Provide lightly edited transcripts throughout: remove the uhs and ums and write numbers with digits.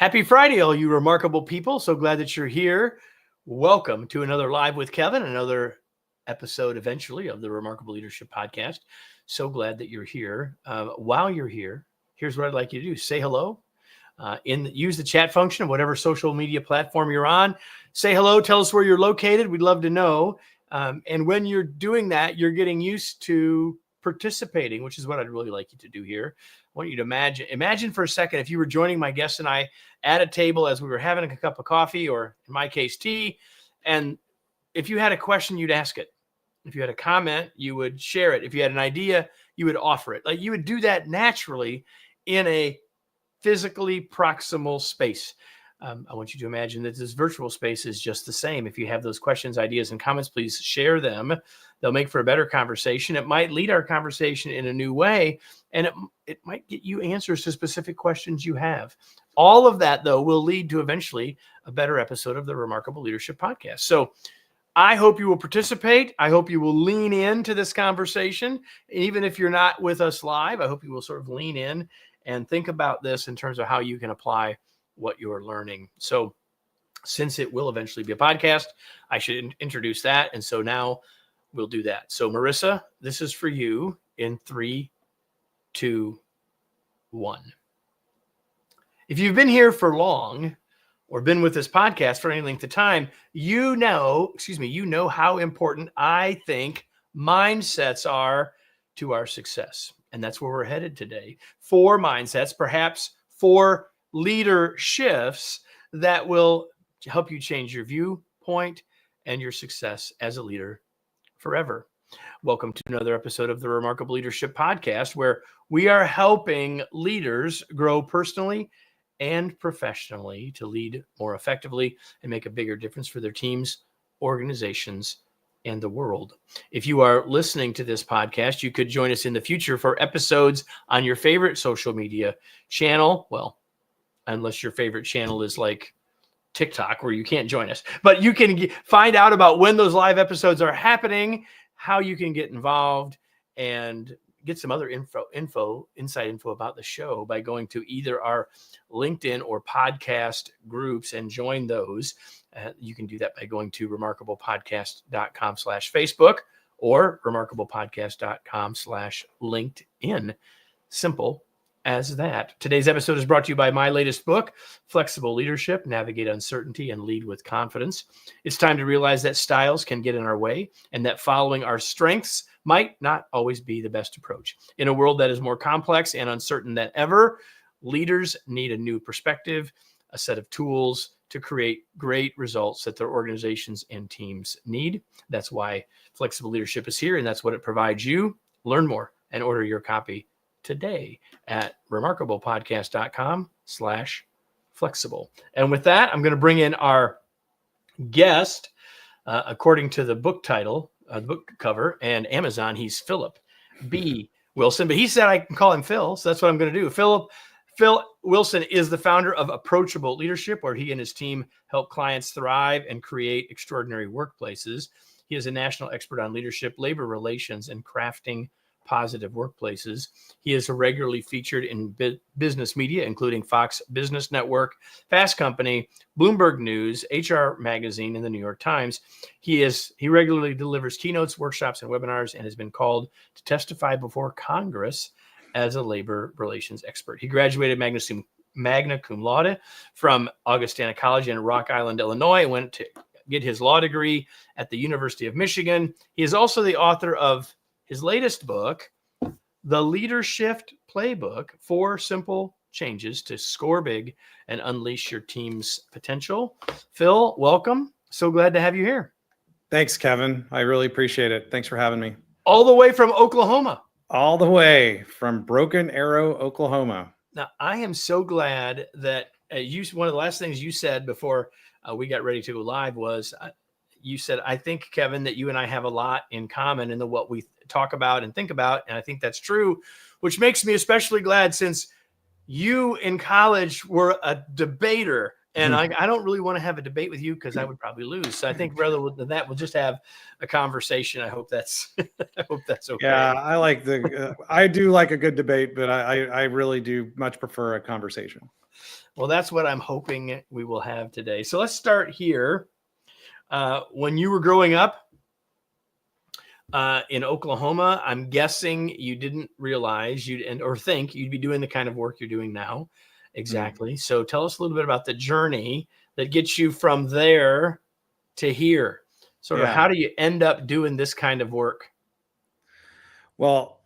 Happy Friday, all you remarkable people. So glad that you're here. Welcome to another Live with Kevin, another episode eventually of the Remarkable Leadership Podcast. So glad that you're here. While you're here, here's what I'd like you to do. Say hello. Use the chat function of whatever social media platform you're on. Say hello. Tell us where you're located. We'd love to know. And when you're doing that, you're getting used to participating, which is what I'd really like you to do here. I want you to imagine for a second if you were joining my guests and I at a table as we were having a cup of coffee, or in my case, tea. And if you had a question, you'd ask it. If you had a comment, you would share it. If you had an idea, you would offer it. Like you would do that naturally in a physically proximal space. I want you to imagine that this virtual space is just the same. If you have those questions, ideas, and comments, please share them. They'll make for a better conversation. It might lead our conversation in a new way, and it might get you answers to specific questions you have. All of that, though, will lead to eventually a better episode of the Remarkable Leadership Podcast. So I hope you will participate. I hope you will lean into this conversation. Even if you're not with us live, I hope you will sort of lean in and think about this in terms of how you can apply what you're learning. So since it will eventually be a podcast, I should introduce that. And so now we'll do that. So Marissa, this is for you in 3, 2, 1. If you've been here for long or been with this podcast for any length of time, you know how important I think mindsets are to our success. And that's where we're headed today. 4 mindsets, perhaps 4 leader shifts that will help you change your viewpoint and your success as a leader forever. Welcome to another episode of the Remarkable Leadership Podcast, where we are helping leaders grow personally and professionally to lead more effectively and make a bigger difference for their teams, organizations, and the world. If you are listening to this podcast, you could join us in the future for episodes on your favorite social media channel. Well, unless your favorite channel is like TikTok, where you can't join us. But you can find out about when those live episodes are happening, how you can get involved, and get some other inside info about the show by going to either our LinkedIn or podcast groups and join those. You can do that by going to remarkablepodcast.com/Facebook or remarkablepodcast.com/LinkedIn. Simple as that. Today's episode is brought to you by my latest book, Flexible Leadership, Navigate Uncertainty and Lead with Confidence. It's time to realize that styles can get in our way and that following our strengths might not always be the best approach. In a world that is more complex and uncertain than ever, leaders need a new perspective, a set of tools to create great results that their organizations and teams need. That's why Flexible Leadership is here, and that's what it provides you. Learn more and order your copy today at remarkablepodcast.com/flexible. And with that, I'm going to bring in our guest. According to the book title, the book cover, and Amazon, he's Phillip B. Wilson, but he said I can call him Phil, so that's what I'm going to do. Phil Wilson is the founder of Approachable Leadership, where he and his team help clients thrive and create extraordinary workplaces. He is a national expert on leadership, labor relations, and crafting positive workplaces. He is regularly featured in business media, including Fox Business Network, Fast Company, Bloomberg News, HR Magazine, and the New York Times. He regularly delivers keynotes, workshops, and webinars, and has been called to testify before Congress as a labor relations expert. He graduated magna cum laude from Augustana College in Rock Island, Illinois, and went to get his law degree at the University of Michigan. He is also the author of his latest book, The Leadership Playbook: 4 Simple Changes to Score Big and Unleash Your Team's Potential. Phil, welcome. So glad to have you here. Thanks, Kevin. I really appreciate it. Thanks for having me. All the way from Oklahoma. All the way from Broken Arrow, Oklahoma. Now, I am so glad that one of the last things you said before we got ready to go live was you said, I think, Kevin, that you and I have a lot in common in what we talk about and think about. And I think that's true, which makes me especially glad since you in college were a debater And I don't really want to have a debate with you because I would probably lose. So I think rather than that, we'll just have a conversation. I hope that's I hope that's okay. Yeah, I do like a good debate, but I really do much prefer a conversation. Well, that's what I'm hoping we will have today. So let's start here. When you were growing up in Oklahoma, I'm guessing you didn't realize or think you'd be doing the kind of work you're doing now. Exactly. So tell us a little bit about the journey that gets you from there to here. Sort of how do you end up doing this kind of work? Well,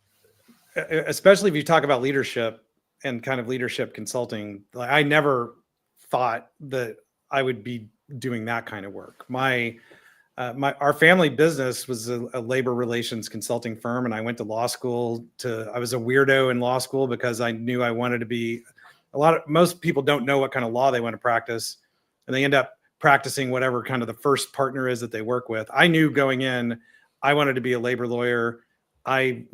especially if you talk about leadership and kind of leadership consulting, I never thought that I would be doing that kind of work. Our family business was a labor relations consulting firm, and I went to law school. I was a weirdo in law school because I knew I wanted to be. Most people don't know what kind of law they want to practice, and they end up practicing whatever kind of the first partner is that they work with. I knew going in, I wanted to be a labor lawyer. I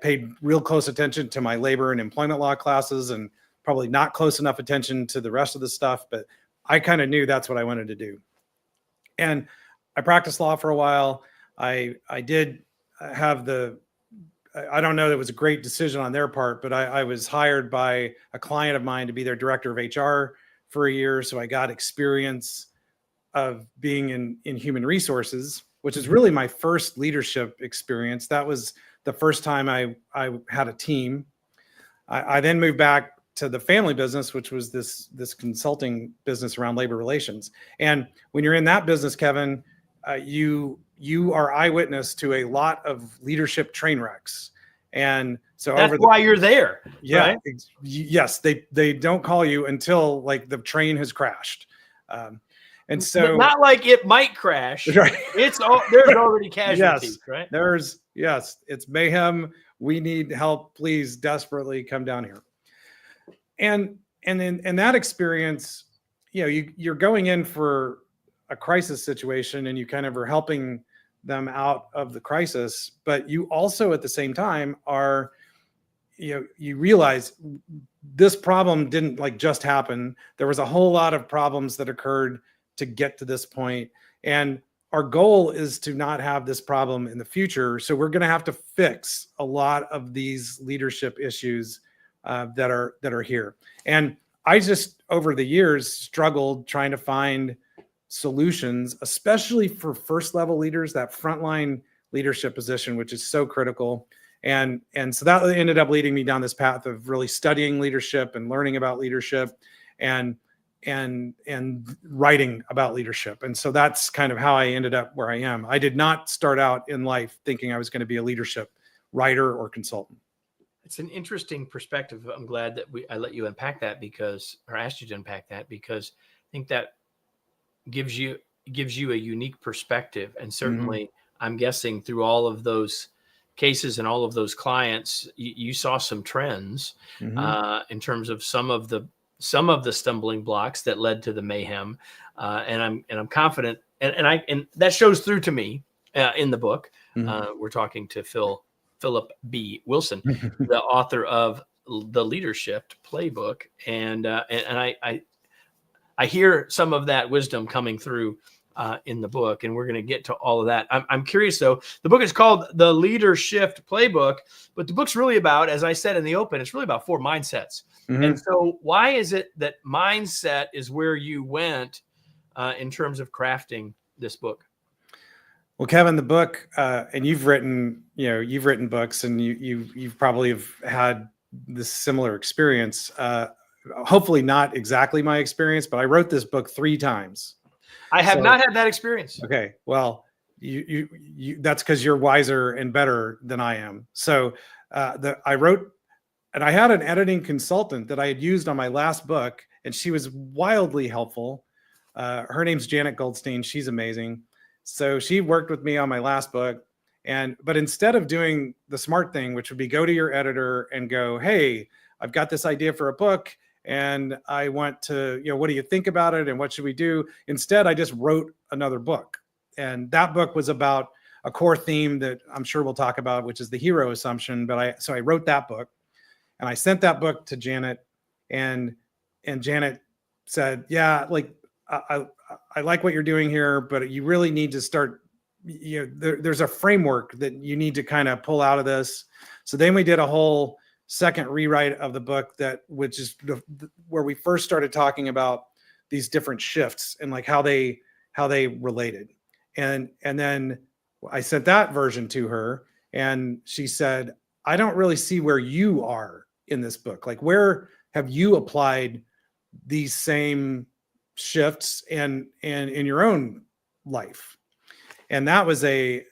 paid real close attention to my labor and employment law classes, and probably not close enough attention to the rest of the stuff, but I kind of knew that's what I wanted to do. And I practiced law for a while. I did have I don't know that it was a great decision on their part, but I was hired by a client of mine to be their director of HR for a year. So I got experience of being in human resources, which is really my first leadership experience. That was the first time I had a team. I then moved back to the family business, which was this consulting business around labor relations. And when you're in that business, Kevin, you are eyewitness to a lot of leadership train wrecks. And so that's why you're there. Yeah. Right? Yes. They don't call you until like the train has crashed. And so not like it might crash. Right. There's already casualties, right? It's mayhem. We need help. Please desperately come down here. And in that experience, you're going in for a crisis situation and you kind of are helping them out of the crisis, but you also at the same time are, you realize this problem didn't like just happen. There was a whole lot of problems that occurred to get to this point. And our goal is to not have this problem in the future. So we're going to have to fix a lot of these leadership issues that are here. And I just, over the years, struggled trying to find solutions, especially for first level leaders, that frontline leadership position, which is so critical. And so that ended up leading me down this path of really studying leadership and learning about leadership and writing about leadership. And so that's kind of how I ended up where I am. I did not start out in life thinking I was going to be a leadership writer or consultant. It's an interesting perspective. I'm glad that I let you unpack that or asked you to unpack that, because I think that gives you a unique perspective. And certainly I'm guessing through all of those cases and all of those clients, you saw some trends in terms of some of the stumbling blocks that led to the mayhem. And I'm confident, and that shows through to me in the book. We're talking to Phillip B. Wilson, the author of the Leadership Playbook. And I hear some of that wisdom coming through in the book, and we're going to get to all of that. I'm curious though. The book is called The Leadership Playbook, but the book's really about, as I said in the open, it's really about 4 mindsets. And so why is it that mindset is where you went in terms of crafting this book? Well, Kevin, the book, and you've written books, and you've probably have had this similar experience. Hopefully not exactly my experience, but I wrote this book 3 times. I have not had that experience. Okay. Well, you that's because you're wiser and better than I am. So I wrote, and I had an editing consultant that I had used on my last book, and she was wildly helpful. Her name's Janet Goldstein. She's amazing. So she worked with me on my last book. But instead of doing the smart thing, which would be go to your editor and go, hey, I've got this idea for a book, and I want to, what do you think about it? And what should we do? Instead, I just wrote another book. And that book was about a core theme that I'm sure we'll talk about, which is the hero assumption. So I wrote that book, and I sent that book to Janet, and Janet said, yeah, like I like what you're doing here, but you really need to start, there's a framework that you need to kind of pull out of this. So then we did a whole second rewrite of the book, which is where we first started talking about these different shifts and like how they related. And then I sent that version to her, and she said, I don't really see where you are in this book. Like, where have you applied these same shifts and in your own life? And that was a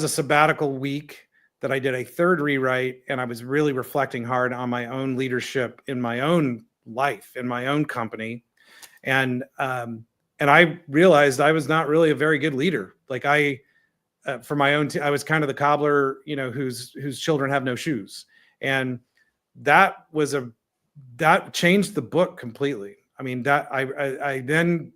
sabbatical week that I did a third rewrite, and I was really reflecting hard on my own leadership in my own life, in my own company. And I realized I was not really a very good leader. Like for my own, I was kind of the cobbler, whose children have no shoes. And that changed the book completely. I mean, that I then,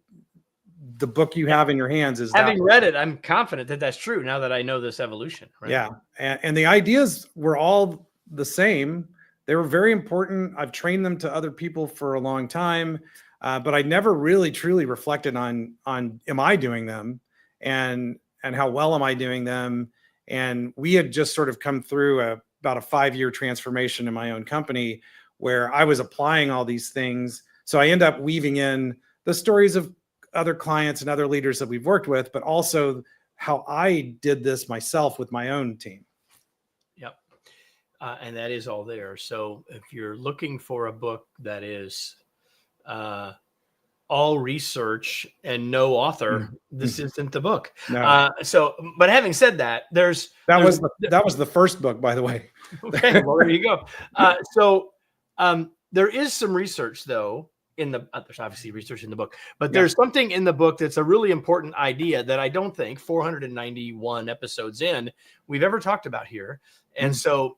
the book you have in your hands is, having read it, I'm confident that that's true now that I know this evolution. Right? Yeah. And the ideas were all the same. They were very important. I've trained them to other people for a long time, but I never really truly reflected on am I doing them, and how well am I doing them? And we had just sort of come through about a 5-year transformation in my own company where I was applying all these things. So I end up weaving in the stories of other clients and other leaders that we've worked with, but also how I did this myself with my own team. Yep. And that is all there. So if you're looking for a book that is all research and no author, this isn't the book. No. But having said that, that was the first book, by the way. Okay, well, there you go. So there is some research though there's obviously research in the book, but there's something in the book that's a really important idea that I don't think 491 episodes in we've ever talked about here. And so,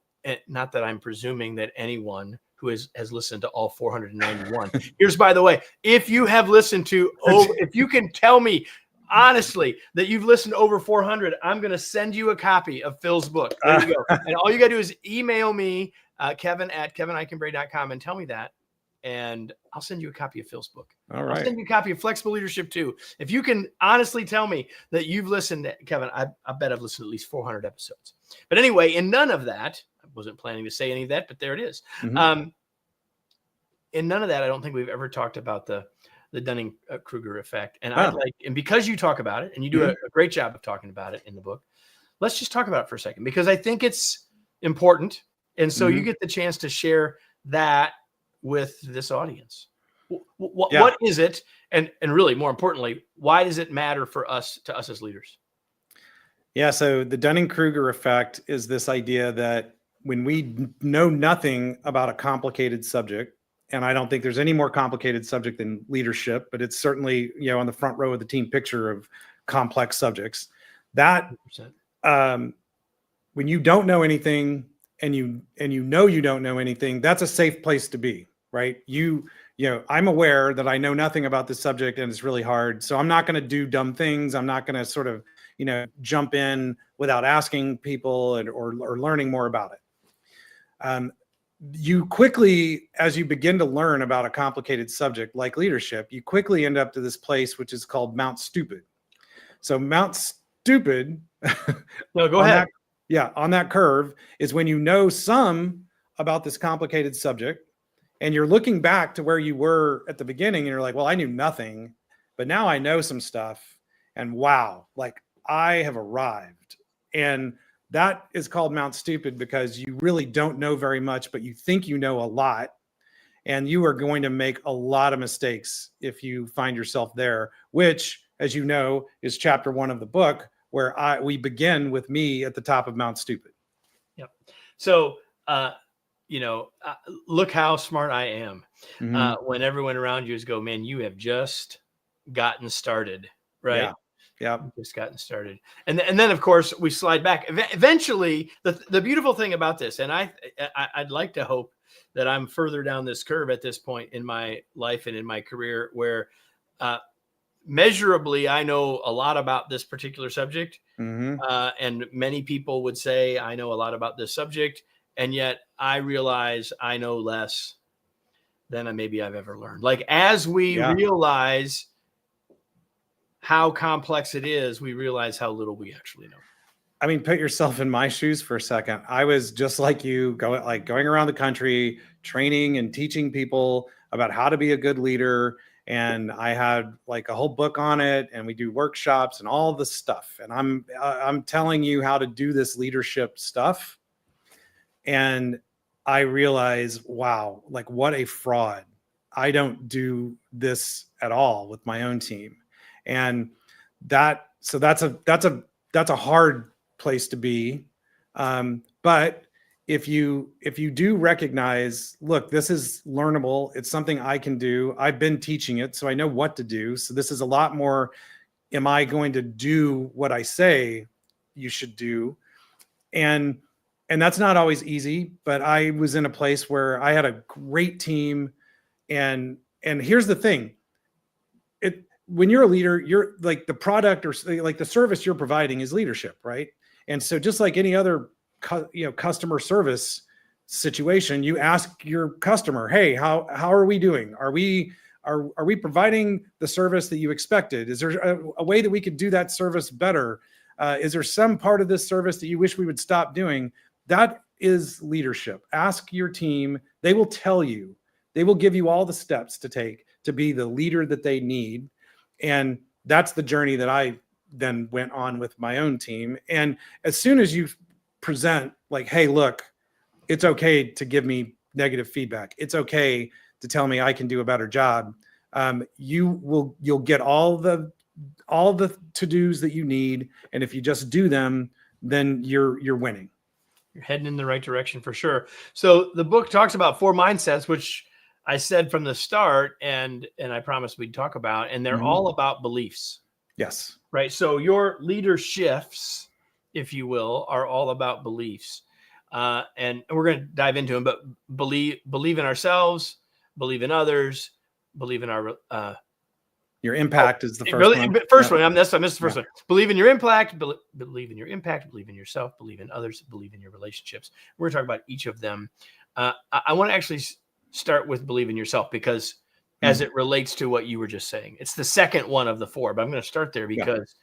not that I'm presuming that anyone who has listened to all 491. Here's, by the way, if you have listened to, if you can tell me honestly that you've listened to over 400, I'm going to send you a copy of Phil's book. There you go. And all you got to do is email me, Kevin@kevineichenbray.com, and tell me that. And I'll send you a copy of Phil's book. All right. I'll send you a copy of Flexible Leadership too. If you can honestly tell me that you've listened to, Kevin, I bet I've listened to at least 400 episodes. But anyway, in none of that, I wasn't planning to say any of that, but there it is. Mm-hmm. In none of that, I don't think we've ever talked about the Dunning-Kruger effect. And and because you talk about it, and you do a great job of talking about it in the book, let's just talk about it for a second, because I think it's important. And so you get the chance to share that with this audience. What is it? And really, more importantly, why does it matter to us as leaders? Yeah. So the Dunning-Kruger effect is this idea that when we know nothing about a complicated subject, and I don't think there's any more complicated subject than leadership, but it's certainly, on the front row of the team picture of complex subjects, that when you don't know anything and you don't know anything, that's a safe place to be, right? I'm aware that I know nothing about this subject and it's really hard. So I'm not going to do dumb things. I'm not going to sort of, jump in without asking people or learning more about it. You quickly, as you begin to learn about a complicated subject like leadership, you quickly end up to this place, which is called Mount Stupid. So Mount Stupid. No, go ahead. On that curve is when you know some about this complicated subject, and you're looking back to where you were at the beginning, and you're like, well, I knew nothing, but now I know some stuff, and wow, like I have arrived. And that is called Mount Stupid because you really don't know very much, but you think you know a lot, and you are going to make a lot of mistakes if you find yourself there, which, as you know, is chapter 1 of the book, where we begin with me at the top of Mount Stupid. Yep. So, look how smart I am. Mm-hmm. When everyone around you is go, man, you have just gotten started, right? Yeah. Just gotten started. And then, of course, we slide back. Eventually, the beautiful thing about this, and I'd like to hope that I'm further down this curve at this point in my life and in my career where measurably I know a lot about this particular subject. Mm-hmm. And many people would say I know a lot about this subject. And yet I realize I know less than maybe I've ever learned. Like, as we realize how complex it is, we realize how little we actually know. I mean, put yourself in my shoes for a second. I was just like you, going around the country, training and teaching people about how to be a good leader. And I had like a whole book on it, and we do workshops and all this stuff. And I'm telling you how to do this leadership stuff. And I realize, wow, like what a fraud. I don't do this at all with my own team. And that's a hard place to be. But if you do recognize, look, this is learnable. It's something I can do. I've been teaching it, so I know what to do. So this is a lot more, am I going to do what I say you should do? And that's not always easy, but I was in a place where I had a great team. And here's the thing. When you're a leader, you're like the product or like the service you're providing is leadership, right? And so just like any other customer service situation, you ask your customer, hey, how are we doing? Are we providing the service that you expected? Is there a way that we could do that service better? Is there some part of this service that you wish we would stop doing? That is leadership. Ask your team. They will tell you. They will give you all the steps to take to be the leader that they need. And that's the journey that I then went on with my own team. And as soon as you present like, hey, look, it's okay to give me negative feedback. It's okay to tell me I can do a better job. You'll get all the to-dos that you need. And if you just do them, then you're winning. You're heading in the right direction for sure. So the book talks about 4 mindsets, which I said from the start, and I promised we'd talk about, and they're all about beliefs. Yes. Right. So your leader shifts, if you will, are all about beliefs. And we're going to dive into them, but believe in ourselves, believe in others, believe in our your impact is the first one. One. I missed the first one. Believe in your impact, believe in your impact, believe in yourself, believe in others, believe in your relationships. We're going to talk about each of them. I want to actually start with believe in yourself, because as it relates to what you were just saying, it's the second one of the 4, but I'm going to start there because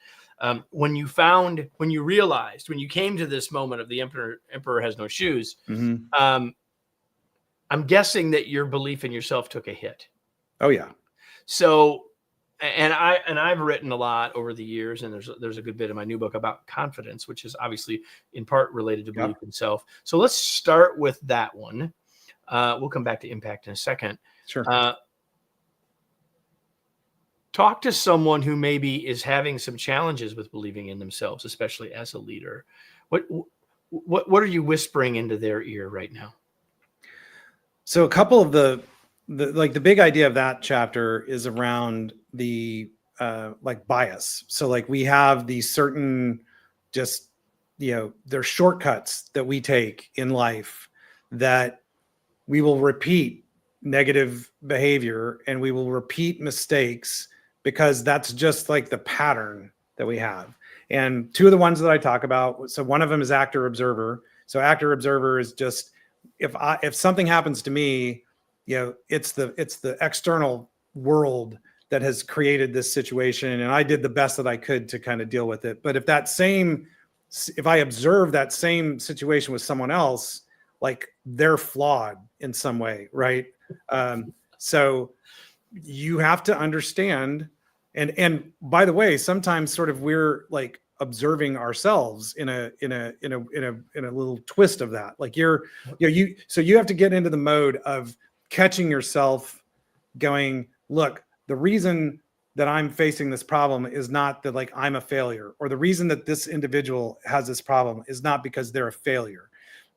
when you realized, when you came to this moment of the emperor has no shoes, I'm guessing that your belief in yourself took a hit. Oh yeah. So, and I've written a lot over the years, and there's a good bit in my new book about confidence, which is obviously in part related to belief in self. So let's start with that one. We'll come back to impact in a second. Sure. Talk to someone who maybe is having some challenges with believing in themselves, especially as a leader. What are you whispering into their ear right now? So a couple of the big idea of that chapter is around the like bias. So like we have these certain just, there's shortcuts that we take in life that we will repeat negative behavior and we will repeat mistakes because that's just like the pattern that we have. And 2 of the ones that I talk about, so one of them is actor observer. So actor observer is just, if something happens to me, it's the external world that has created this situation, and I did the best that I could to kind of deal with it. But if I observe that same situation with someone else, like they're flawed in some way, right? So you have to understand, and by the way, sometimes sort of we're like observing ourselves in a little twist of that. Like so you have to get into the mode of catching yourself going, look, the reason that I'm facing this problem is not that like I'm a failure, or the reason that this individual has this problem is not because they're a failure.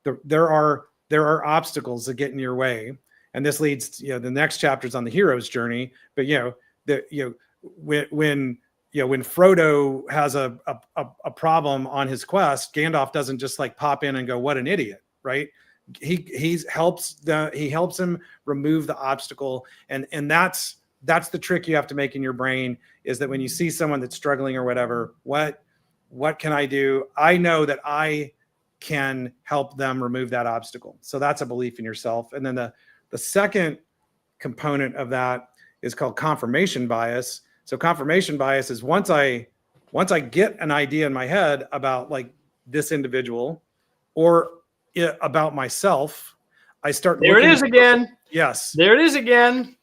There are obstacles that get in your way. And this leads to, the next chapter is on the hero's journey. But when Frodo has a problem on his quest, Gandalf doesn't just like pop in and go, what an idiot, right? He helps him remove the obstacle. And that's the trick you have to make in your brain, is that when you see someone that's struggling or whatever, what can I do? I know that I can help them remove that obstacle. So that's a belief in yourself. And then the second component of that is called confirmation bias. So confirmation bias is once I get an idea in my head about like this individual or about myself, I start There it is again. Yes. There it is again.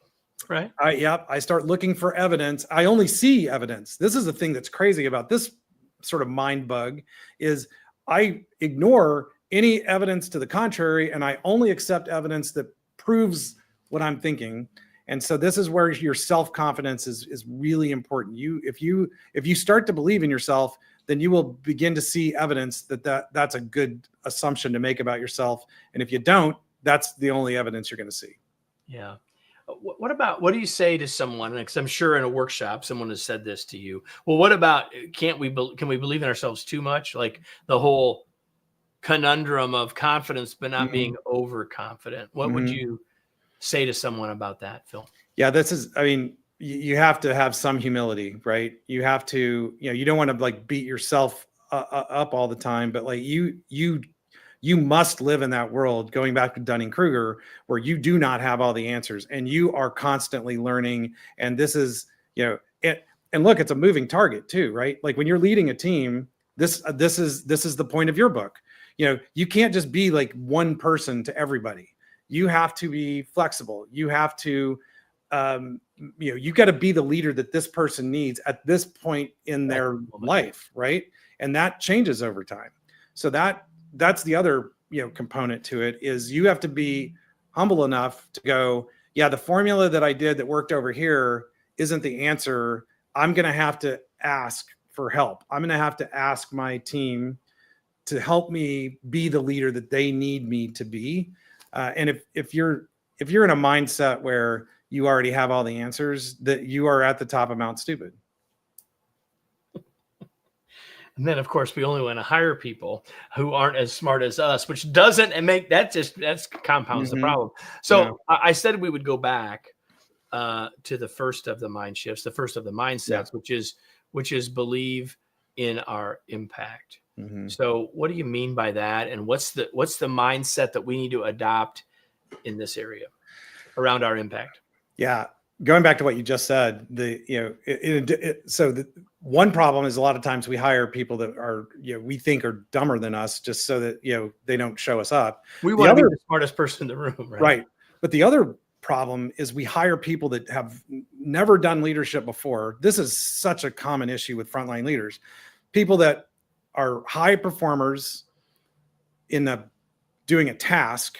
Right. I start looking for evidence. I only see evidence. This is the thing that's crazy about this sort of mind bug is I ignore any evidence to the contrary, and I only accept evidence that proves what I'm thinking. And so this is where your self-confidence is really important. If you start to believe in yourself, then you will begin to see evidence that's a good assumption to make about yourself. And if you don't, that's the only evidence you're going to see. Yeah. What do you say to someone? Because I'm sure in a workshop, someone has said this to you. Well, what about, can we believe in ourselves too much? Like the whole conundrum of confidence, but not being overconfident. What would you say to someone about that, Phil? Yeah, you have to have some humility, right? You have to, you don't want to like beat yourself up all the time, but like you must live in that world, going back to Dunning-Kruger, where you do not have all the answers and you are constantly learning. And this is, and look, it's a moving target too, right? Like when you're leading a team, this is the point of your book. You can't just be like one person to everybody. You have to be flexible. You have to, you got to be the leader that this person needs at this point in their life, right? And that changes over time. So that's the other component to it is you have to be humble enough to go, yeah, the formula that I did that worked over here isn't the answer. I'm going to have to ask for help. I'm going to have to ask my team to help me be the leader that they need me to be. And if you're in a mindset where you already have all the answers, that you are at the top of Mount Stupid. And then, of course, we only want to hire people who aren't as smart as us, which doesn't make that's compounds the problem. So I said we would go back to the first of the mind shifts, the first of the mindsets, which is believe in our impact. So what do you mean by that? And what's the mindset that we need to adopt in this area around our impact? Yeah. Going back to what you just said, so the one problem is a lot of times we hire people that are, we think are dumber than us just so that, they don't show us up. We want to be the smartest person in the room, right? Right. But the other problem is we hire people that have never done leadership before. This is such a common issue with frontline leaders. People that are high performers in doing a task,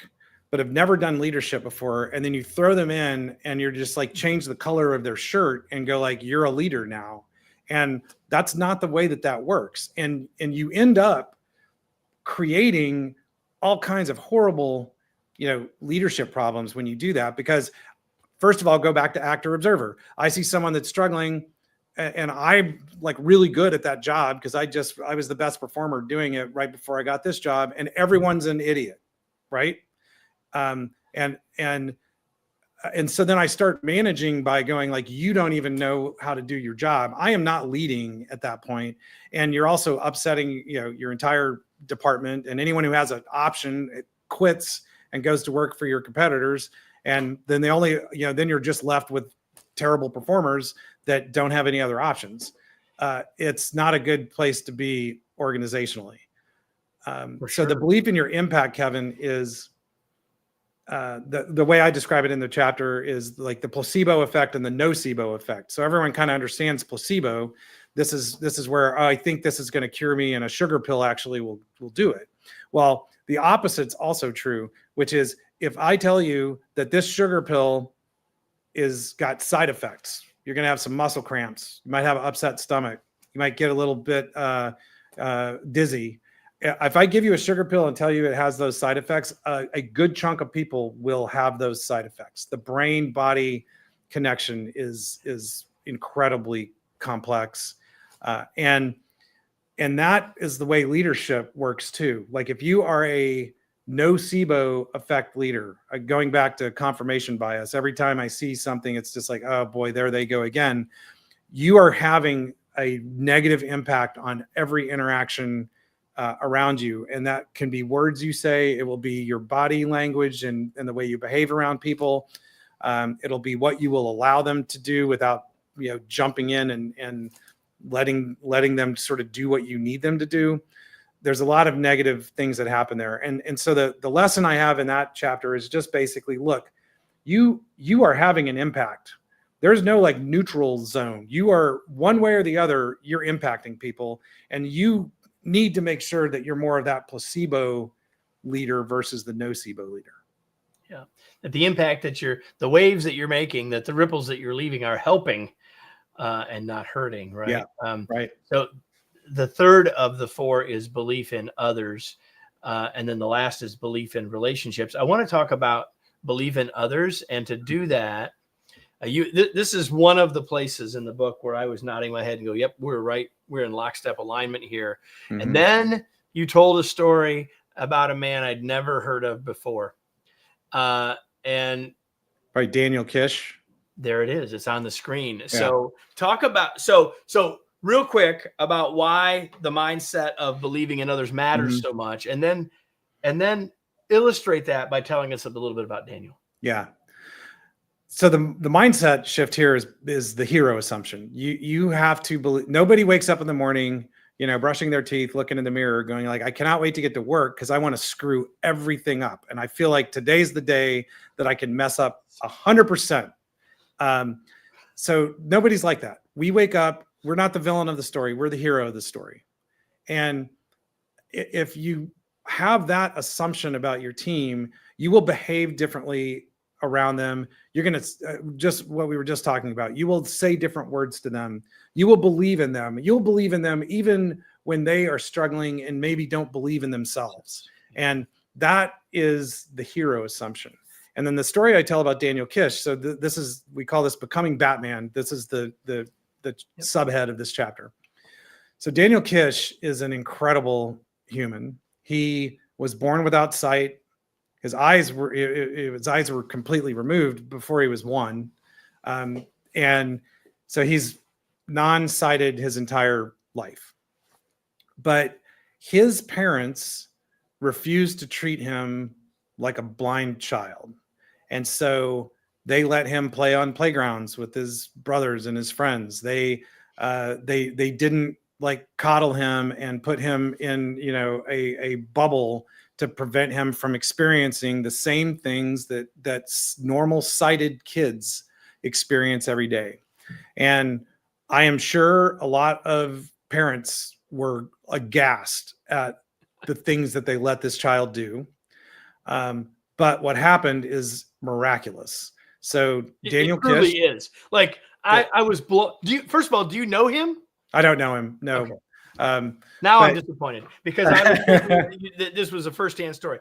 but have never done leadership before. And then you throw them in and you're just like, change the color of their shirt and go like, you're a leader now. And that's not the way that works. And you end up creating all kinds of horrible, leadership problems when you do that, because first of all, go back to actor observer. I see someone that's struggling and I'm like really good at that job because I was the best performer doing it right before I got this job, and everyone's an idiot. Right. And so then I start managing by going like, you don't even know how to do your job. I am not leading at that point. And you're also upsetting, your entire department, and anyone who has an option quits and goes to work for your competitors. And then then you're just left with terrible performers that don't have any other options. It's not a good place to be organizationally. So the belief in your impact, Kevin, is the way I describe it in the chapter is like the placebo effect and the nocebo effect. So everyone kind of understands placebo. This is where I think this is going to cure me and a sugar pill actually will do it. Well, the opposite's also true, which is if I tell you that this sugar pill got side effects, you're going to have some muscle cramps. You might have an upset stomach. You might get a little bit dizzy. If I give you a sugar pill and tell you it has those side effects, a good chunk of people will have those side effects. The brain-body connection is incredibly complex. And that is the way leadership works too. Like if you are a nocebo effect leader, going back to confirmation bias, every time I see something, it's just like, oh boy, there they go again. You are having a negative impact on every interaction around you. And that can be words you say, it will be your body language and the way you behave around people. It'll be what you will allow them to do without, jumping in and letting them sort of do what you need them to do. There's a lot of negative things that happen there. And so the lesson I have in that chapter is just basically, look, you are having an impact. There's no like neutral zone. You are one way or the other, you're impacting people, and you need to make sure that you're more of that placebo leader versus the nocebo leader. Yeah. That the impact that the waves that you're making, that the ripples that you're leaving are helping and not hurting. Right. Yeah. Right. So the third of the four is belief in others. And then the last is belief in relationships. I want to talk about belief in others. And to do that, this is one of the places in the book where I was nodding my head and go, yep, we're right. We're in lockstep alignment here. Mm-hmm. And then you told a story about a man I'd never heard of before. And by Daniel Kish. There it is. It's on the screen. Yeah. So talk about, so real quick about why the mindset of believing in others matters so much. And then illustrate that by telling us a little bit about Daniel. Yeah. So the mindset shift here is the hero assumption. You have to believe. Nobody wakes up in the morning, brushing their teeth, looking in the mirror, going like, I cannot wait to get to work because I want to screw everything up. And I feel like today's the day that I can mess up 100%. So nobody's like that. We wake up, we're not the villain of the story. We're the hero of the story. And if you have that assumption about your team, you will behave differently around them. You're going to just what we were just talking about. You will say different words to them. You will believe in them. You'll believe in them even when they are struggling and maybe don't believe in themselves. And that is the hero assumption. And then the story I tell about Daniel Kish. So this is, we call this Becoming Batman. This is the subhead of this chapter. So Daniel Kish is an incredible human. He was born without sight. His eyes were completely removed before he was 1. And so he's non-sighted his entire life. But his parents refused to treat him like a blind child. And so they let him play on playgrounds with his brothers and his friends. They didn't like coddle him and put him in, a bubble to prevent him from experiencing the same things that normal sighted kids experience every day. And I am sure a lot of parents were aghast at the things that they let this child do. But what happened is miraculous. So Daniel Kish really Kish is like, I was blown. First of all, do you know him? I don't know him. No. Okay. Now I'm disappointed because this was a firsthand story.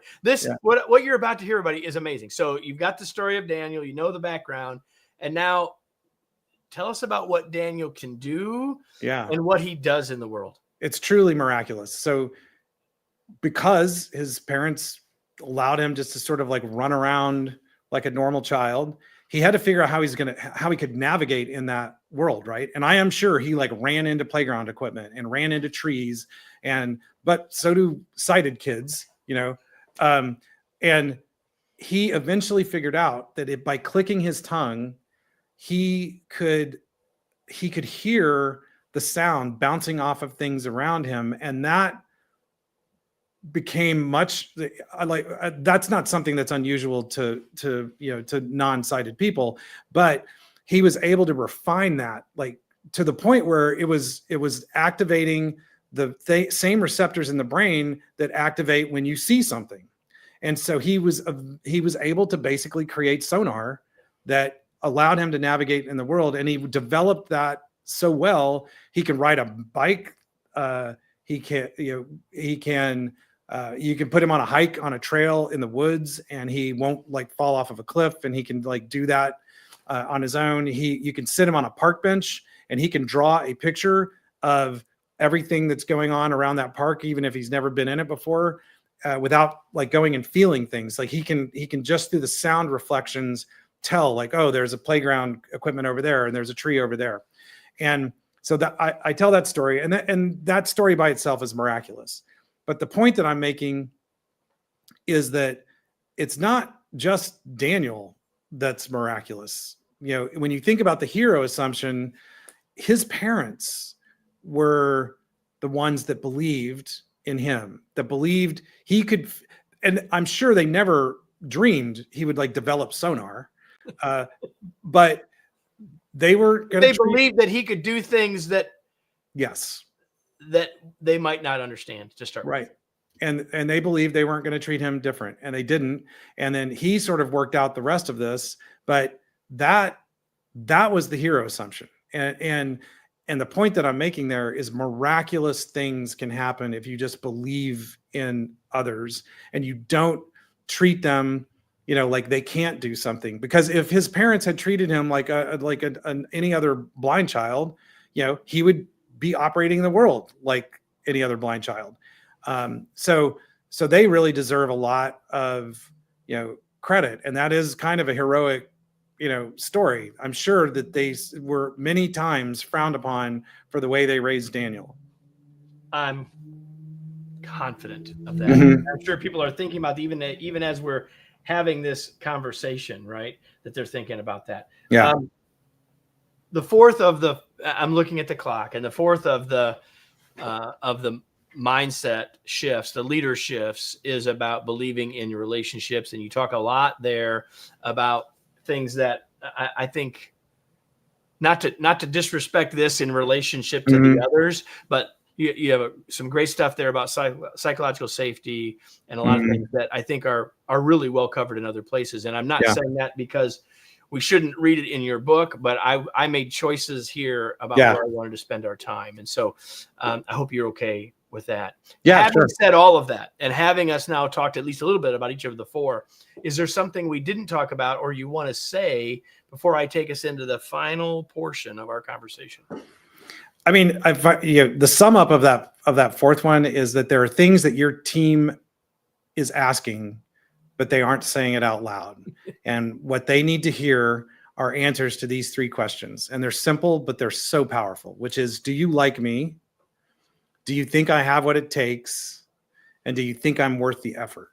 What you're about to hear, buddy, is amazing. So you've got the story of Daniel, the background, and now tell us about what Daniel can do and what he does in the world. It's truly miraculous. So because his parents allowed him just to sort of like run around like a normal child, he had to figure out how he could navigate in that world. Right. And I am sure he like ran into playground equipment and ran into trees but so do sighted kids, and he eventually figured out that by clicking his tongue, he could hear the sound bouncing off of things around him. And that became that's not something that's unusual to non-sighted people, but he was able to refine that like to the point where it was activating the same receptors in the brain that activate when you see something. And so he was able to basically create sonar that allowed him to navigate in the world. And he developed that so well, he can ride a bike. You can put him on a hike on a trail in the woods and he won't like fall off of a cliff, and he can like do that on his own. You can sit him on a park bench and he can draw a picture of everything that's going on around that park, even if he's never been in it before, without like going and feeling things. Like he can just through the sound reflections tell like, oh, there's a playground equipment over there and there's a tree over there. And so that I tell that story, and that story by itself is miraculous. But the point that I'm making is that it's not just Daniel that's miraculous. When you think about the hero assumption, his parents were the ones that believed in him, that believed he could, and I'm sure they never dreamed he would like develop sonar, but they were going They to treat. believed that he could do things that Yes, that they might not understand to start with. right. And they believed they weren't going to treat him different, and they didn't. And then he sort of worked out the rest of this, but that was the hero assumption. And the point that I'm making there is miraculous things can happen if you just believe in others and you don't treat them, like they can't do something. Because if his parents had treated him like any other blind child, he would be operating in the world like any other blind child. So they really deserve a lot of, credit. And that is kind of a heroic, story. I'm sure that they were many times frowned upon for the way they raised Daniel. I'm confident of that. I'm sure people are thinking about even as we're having this conversation, right? That they're thinking about that. Yeah. The fourth of the, I'm looking at the clock, and the fourth of the mindset shifts, the leader shifts, is about believing in your relationships. And you talk a lot there about things that I think, not to disrespect this in relationship to the others, but you have some great stuff there about psychological safety and a lot of things that I think are really well covered in other places. And I'm not saying that because we shouldn't read it in your book, but I made choices here about where I wanted to spend our time. And so I hope you're okay with that. Yeah. Having said all of that, and having us now talked at least a little bit about each of the four, is there something we didn't talk about or you want to say before I take us into the final portion of our conversation? I mean, the sum up of that fourth one is that there are things that your team is asking, but they aren't saying it out loud. And what they need to hear are answers to these three questions. And they're simple, but they're so powerful, which is, do you like me? Do you think I have what it takes? And do you think I'm worth the effort?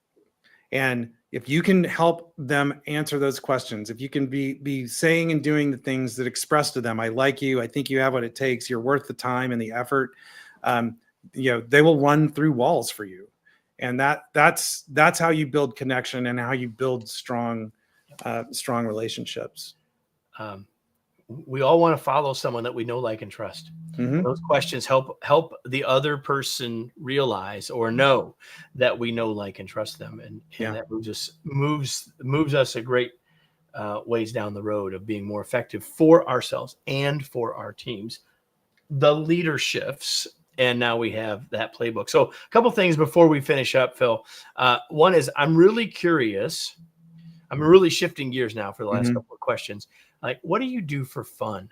And if you can help them answer those questions, if you can be saying and doing the things that express to them, I like you, I think you have what it takes, you're worth the time and the effort, they will run through walls for you. And that's how you build connection and how you build strong relationships. We all want to follow someone that we know, like, and trust. Those questions help the other person realize or know that we know, like, and trust them, and that moves us a great ways down the road of being more effective for ourselves and for our teams. The leader shifts, and now we have that playbook. So a couple things before we finish up, Phil. One is, I'm really curious. I'm really shifting gears now for the last couple of questions. Like, what do you do for fun?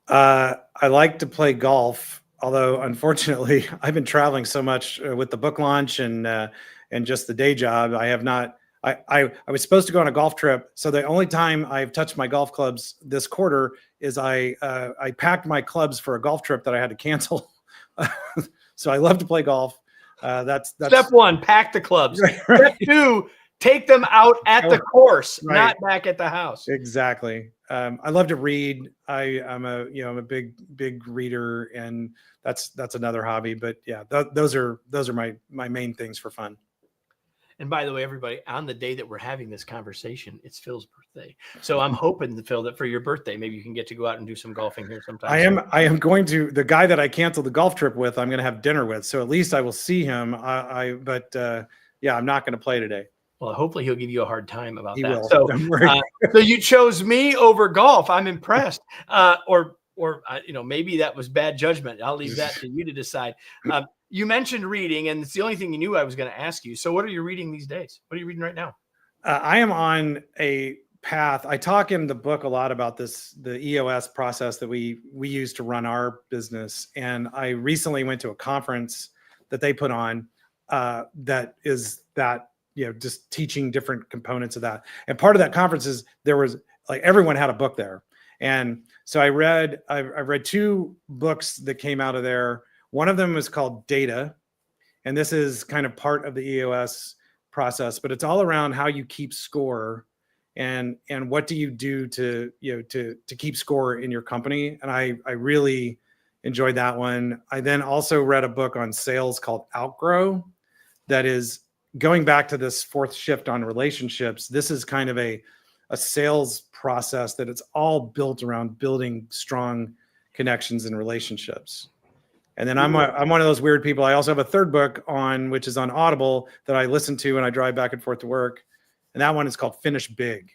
I like to play golf, although unfortunately I've been traveling so much with the book launch and just the day job. I have not. I was supposed to go on a golf trip, so the only time I've touched my golf clubs this quarter is I packed my clubs for a golf trip that I had to cancel. So I love to play golf. That's step one: pack the clubs. Right. Step two: take them out at the course, not back at the house. Exactly. I love to read. I'm a big reader, and that's another hobby. But yeah, those are my main things for fun. And by the way, everybody, on the day that we're having this conversation, it's Phil's birthday. So I'm hoping, Phil, that for your birthday, maybe you can get to go out and do some golfing here sometime. I am going to, the guy that I canceled the golf trip with, I'm going to have dinner with. So at least I will see him. But I'm not going to play today. Well, hopefully he'll give you a hard time about that. Will. So, so you chose me over golf. I'm impressed. Or maybe that was bad judgment. I'll leave that to you to decide. You mentioned reading, and it's the only thing you knew I was going to ask you. So what are you reading these days? What are you reading right now? I am on a path. I talk in the book a lot about the EOS process that we use to run our business. And I recently went to a conference that they put on just teaching different components of that. And part of that conference is there was everyone had a book there. And so I read two books that came out of there. One of them was called Data. And this is kind of part of the EOS process, but it's all around how you keep score and what do you do to to keep score in your company. And I really enjoyed that one. I then also read a book on sales called Outgrow, that is going back to this fourth shift on relationships. This is kind of a sales process that it's all built around building strong connections and relationships. And then I'm one of those weird people. I also have a third book which is on Audible, that I listen to when I drive back and forth to work. And that one is called Finish Big,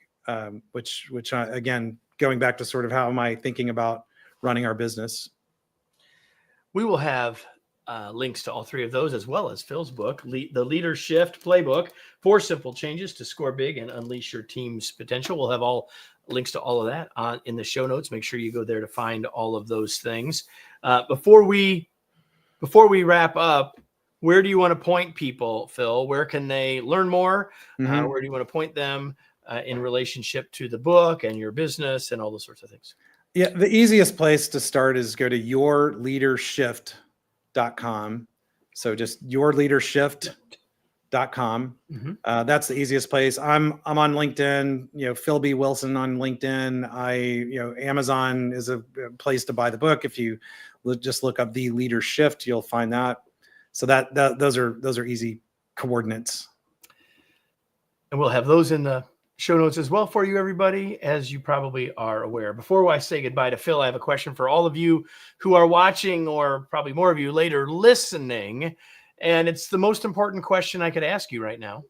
which again, going back to sort of how am I thinking about running our business. We will have links to all three of those, as well as Phil's book, The Leader Shift Playbook, 4 Simple Changes to Score Big and Unleash Your Team's Potential. We'll have all links to all of that in the show notes. Make sure you go there to find all of those things. Before we wrap up, where do you want to point people, Phil? Where can they learn more? Mm-hmm. Where do you want to point them in relationship to the book and your business and all those sorts of things? Yeah, the easiest place to start is go to yourleadershift.com. So just yourleadershift.com. Mm-hmm. That's the easiest place. I'm on LinkedIn, Phil B. Wilson on LinkedIn. Amazon is a place to buy the book. If you just look up The Leader Shift, you'll find that. So those are easy coordinates. And we'll have those in the show notes as well for you, everybody, as you probably are aware. Before I say goodbye to Phil, I have a question for all of you who are watching, or probably more of you later listening. And it's the most important question I could ask you right now.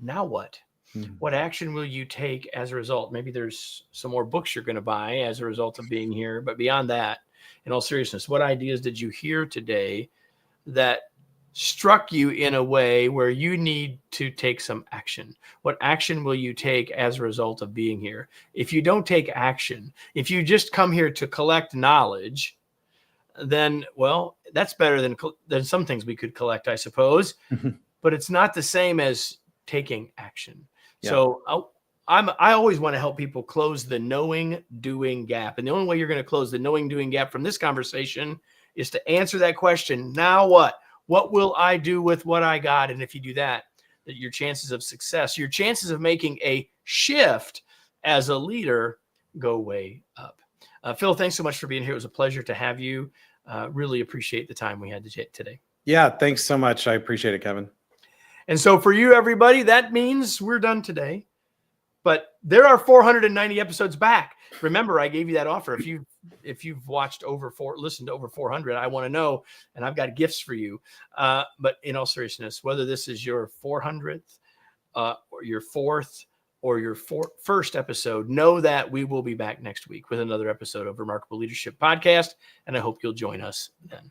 Now what? Mm-hmm. What action will you take as a result? Maybe there's some more books you're going to buy as a result of being here. But beyond that, in all seriousness, what ideas did you hear today that struck you in a way where you need to take some action? What action will you take as a result of being here? If you don't take action, if you just come here to collect knowledge, then, well, that's better than some things we could collect, I suppose. But it's not the same as taking action. Yeah. So I always want to help people close the knowing-doing gap. And the only way you're going to close the knowing-doing gap from this conversation is to answer that question. Now what? What will I do with what I got? And if you do that, your chances of success, your chances of making a shift as a leader go way up. Phil, thanks so much for being here. It was a pleasure to have you. Really appreciate the time we had today. Yeah, thanks so much. I appreciate it, Kevin. And so for you, everybody, that means we're done today. But there are 490 episodes back. Remember, I gave you that offer. If you've listened to over 400, I want to know, and I've got gifts for you. But in all seriousness, whether this is your 400th or your 4th or your first episode, know that we will be back next week with another episode of Remarkable Leadership Podcast, and I hope you'll join us then.